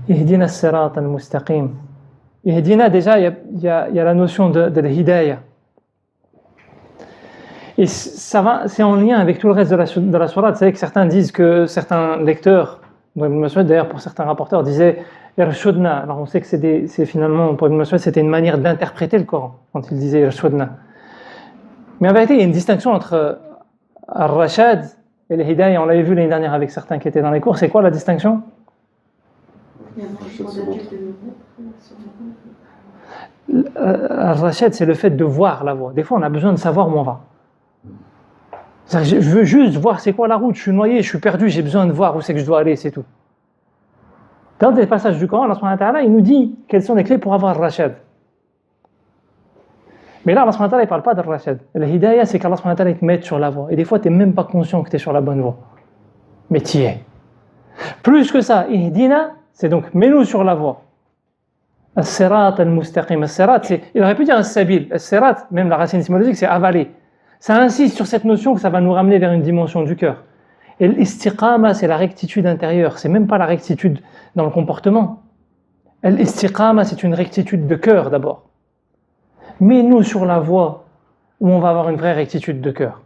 Ihdina as-sirat al-mustaqim. Ihdina, déjà, il y a la notion de l'hidayah. Et ça va, c'est en lien avec tout le reste de la sourate. Vous savez que certains disent que certains lecteurs, d'ailleurs pour certains rapporteurs, disaient Irshudna. Alors on sait que c'est finalement, pour Ibn Mas'ud, c'était une manière d'interpréter le Coran quand il disait Irshudna. Mais en vérité, il y a une distinction entre Ar-Rashad et le Hidayah. On l'avait vu l'année dernière avec certains qui étaient dans les cours. C'est quoi la distinction? Ar-Rashad, c'est le fait de voir la voie. Des fois, on a besoin de savoir où on va. Je veux juste voir c'est quoi la route. Je suis noyé, je suis perdu, j'ai besoin de voir où c'est que je dois aller, c'est tout. Dans des passages du Coran, Allah subhanahu wa ta'ala, il nous dit quelles sont les clés pour avoir Ar-Rashad. Mais là, Allah subhanahu wa ta'ala, il ne parle pas d'Ar-Rashad. Le Hidayah, c'est qu'Allah subhanahu wa ta'ala, il te met sur la voie. Et des fois, tu n'es même pas conscient que tu es sur la bonne voie. Mais tu y es. Plus que ça, Ihdina, c'est donc mets-nous sur la voie. As-sirat al-mustaqim. As-sirat, il aurait pu dire as-sabil. As-sirat, même la racine étymologique, c'est avaler. Ça insiste sur cette notion que ça va nous ramener vers une dimension du cœur. Et l'istiqama, c'est la rectitude intérieure. C'est même pas la rectitude dans le comportement. L'istiqama, c'est une rectitude de cœur d'abord. Mets-nous sur la voie où on va avoir une vraie rectitude de cœur.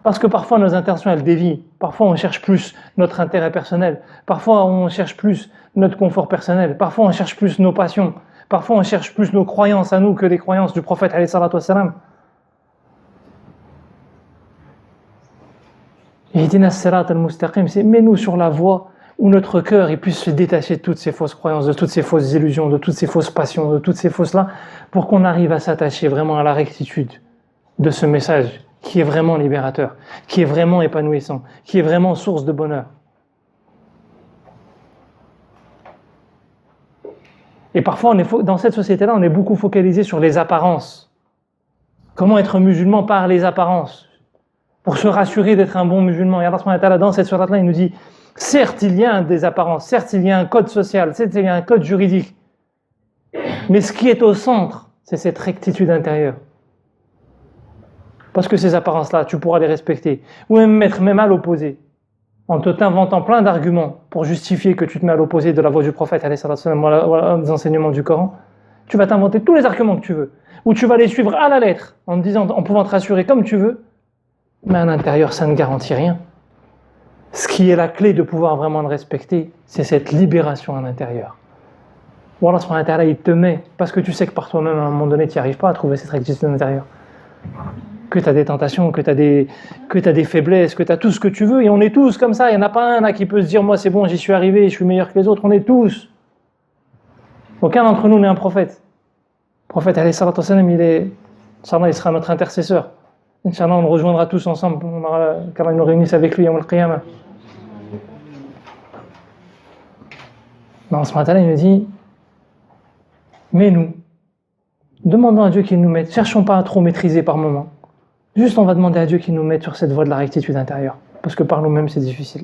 Parce que parfois nos intentions elles dévient. Parfois on cherche plus notre intérêt personnel. Parfois on cherche plus notre confort personnel. Parfois on cherche plus nos passions. Parfois on cherche plus nos croyances à nous que les croyances du prophète alayhi salatu wassalam. Ihdina as-sirat al-mustaqim, c'est mets-nous sur la voie où notre cœur puisse se détacher de toutes ces fausses croyances, de toutes ces fausses illusions, de toutes ces fausses passions, de toutes ces fausses-là, pour qu'on arrive à s'attacher vraiment à la rectitude de ce message qui est vraiment libérateur, qui est vraiment épanouissant, qui est vraiment source de bonheur. Et parfois, dans cette société-là, on est beaucoup focalisé sur les apparences. Comment être musulman par les apparences, pour se rassurer d'être un bon musulman. Et Allah subhanahu wa ta'ala, dans cette sourate-là, il nous dit, certes, il y a des apparences, certes, il y a un code social, certes, il y a un code juridique. Mais ce qui est au centre, c'est cette rectitude intérieure. Parce que ces apparences-là, tu pourras les respecter. Ou même mettre même à l'opposé, en t'inventant plein d'arguments pour justifier que tu te mets à l'opposé de la voie du prophète, des enseignements du Coran. Tu vas t'inventer tous les arguments que tu veux. Ou tu vas les suivre à la lettre, en pouvant te rassurer comme tu veux. Mais à l'intérieur, ça ne garantit rien. Ce qui est la clé de pouvoir vraiment le respecter, c'est cette libération à l'intérieur. Ou Allah subhanahu wa ta'ala, il te met, parce que tu sais que par toi-même, à un moment donné, tu n'y arrives pas à trouver cette rectitude à l'intérieur. Que tu as des tentations, que tu as des faiblesses, que tu as tout ce que tu veux, et on est tous comme ça. Il n'y en a pas un là qui peut se dire, moi c'est bon, j'y suis arrivé, je suis meilleur que les autres. On est tous. Aucun d'entre nous n'est un prophète. Le prophète, alayhi salatu wassalam, Inch'Allah, il sera notre intercesseur. Inch'Allah, on le rejoindra tous ensemble, qu'Allah nous réunisse avec lui, Yawm al-Qiyamah. Non, ce matin, il nous dit, mais nous, demandons à Dieu qu'il nous mette, cherchons pas à trop maîtriser par moment. Juste, on va demander à Dieu qu'il nous mette sur cette voie de la rectitude intérieure. Parce que par nous-mêmes, c'est difficile.